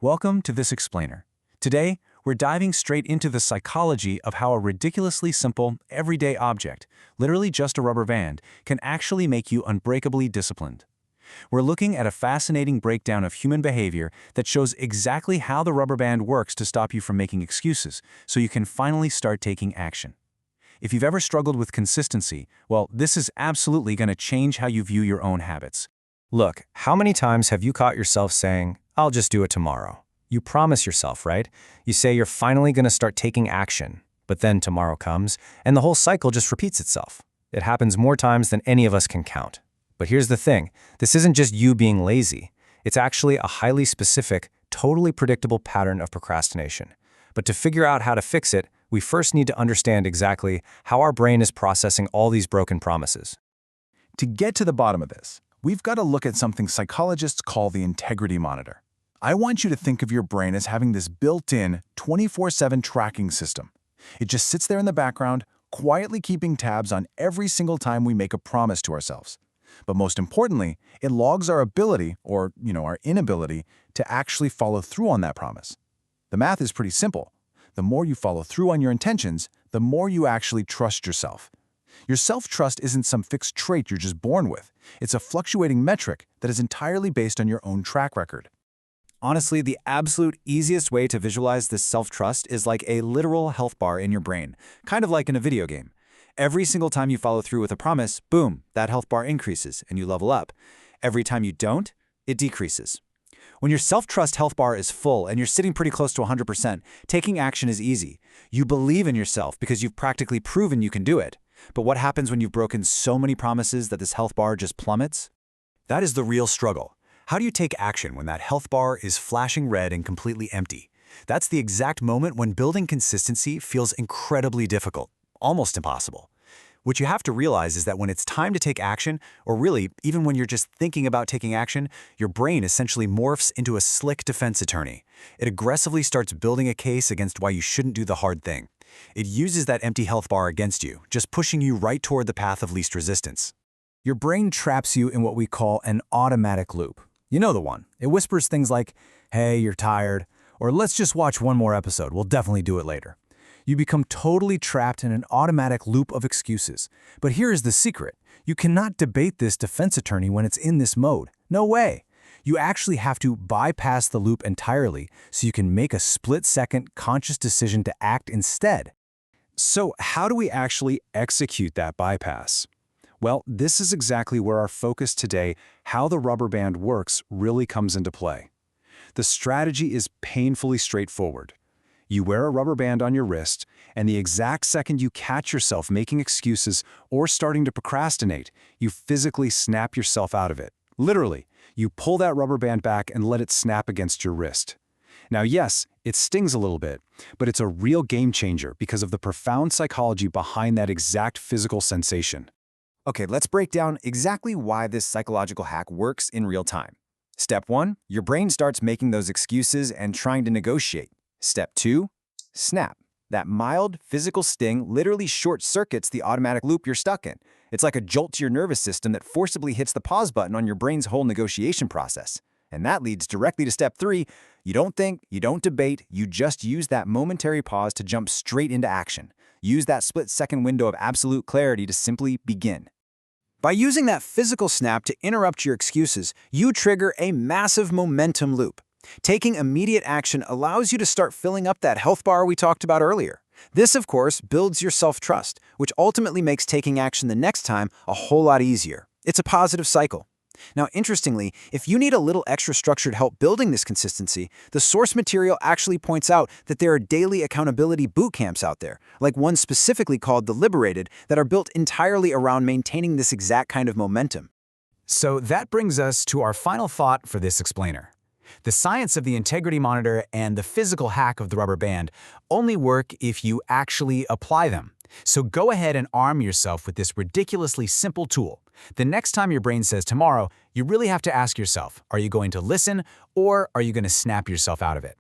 Welcome to This Explainer. Today, we're diving straight into the psychology of how a ridiculously simple, everyday object, literally just a rubber band, can actually make you unbreakably disciplined. We're looking at a fascinating breakdown of human behavior that shows exactly how the rubber band works to stop you from making excuses, so you can finally start taking action. If you've ever struggled with consistency, well, this is absolutely going to change how you view your own habits. Look, how many times have you caught yourself saying, "I'll just do it tomorrow"? You promise yourself, right? You say you're finally going to start taking action, but then tomorrow comes, and the whole cycle just repeats itself. It happens more times than any of us can count. But here's the thing, this isn't just you being lazy. It's actually a highly specific, totally predictable pattern of procrastination. But to figure out how to fix it, we first need to understand exactly how our brain is processing all these broken promises. To get to the bottom of this, we've got to look at something psychologists call the integrity monitor. I want you to think of your brain as having this built-in 24/7 tracking system. It just sits there in the background, quietly keeping tabs on every single time we make a promise to ourselves. But most importantly, it logs our ability, or our inability, to actually follow through on that promise. The math is pretty simple. The more you follow through on your intentions, the more you actually trust yourself. Your self-trust isn't some fixed trait you're just born with. It's a fluctuating metric that is entirely based on your own track record. Honestly, the absolute easiest way to visualize this self-trust is like a literal health bar in your brain, kind of like in a video game. Every single time you follow through with a promise, boom, that health bar increases and you level up. Every time you don't, it decreases. When your self-trust health bar is full and you're sitting pretty close to 100%, taking action is easy. You believe in yourself because you've practically proven you can do it. But what happens when you've broken so many promises that this health bar just plummets? That is the real struggle. How do you take action when that health bar is flashing red and completely empty? That's the exact moment when building consistency feels incredibly difficult, almost impossible. What you have to realize is that when it's time to take action, or really, even when you're just thinking about taking action, your brain essentially morphs into a slick defense attorney. It aggressively starts building a case against why you shouldn't do the hard thing. It uses that empty health bar against you, just pushing you right toward the path of least resistance. Your brain traps you in what we call an automatic loop. You know the one. It whispers things like, "Hey, you're tired," or "Let's just watch one more episode, we'll definitely do it later." You become totally trapped in an automatic loop of excuses. But here is the secret. You cannot debate this defense attorney when it's in this mode. No way. You actually have to bypass the loop entirely so you can make a split-second conscious decision to act instead. So how do we actually execute that bypass? Well, this is exactly where our focus today, how the rubber band works, really comes into play. The strategy is painfully straightforward. You wear a rubber band on your wrist, and the exact second you catch yourself making excuses or starting to procrastinate, you physically snap yourself out of it. Literally, you pull that rubber band back and let it snap against your wrist. Now, yes, it stings a little bit, but it's a real game changer because of the profound psychology behind that exact physical sensation. Okay, let's break down exactly why this psychological hack works in real time. Step 1, your brain starts making those excuses and trying to negotiate. Step 2, snap. That mild physical sting literally short-circuits the automatic loop you're stuck in. It's like a jolt to your nervous system that forcibly hits the pause button on your brain's whole negotiation process. And that leads directly to step 3. You don't think, you don't debate, you just use that momentary pause to jump straight into action. Use that split-second window of absolute clarity to simply begin. By using that physical snap to interrupt your excuses, you trigger a massive momentum loop. Taking immediate action allows you to start filling up that health bar we talked about earlier. This, of course, builds your self-trust, which ultimately makes taking action the next time a whole lot easier. It's a positive cycle. Now, interestingly, if you need a little extra structured help building this consistency, the source material actually points out that there are daily accountability boot camps out there, like one specifically called The Liberated, that are built entirely around maintaining this exact kind of momentum. So that brings us to our final thought for this explainer. The science of the integrity monitor and the physical hack of the rubber band only work if you actually apply them. So go ahead and arm yourself with this ridiculously simple tool. The next time your brain says tomorrow, you really have to ask yourself, are you going to listen or are you going to snap yourself out of it?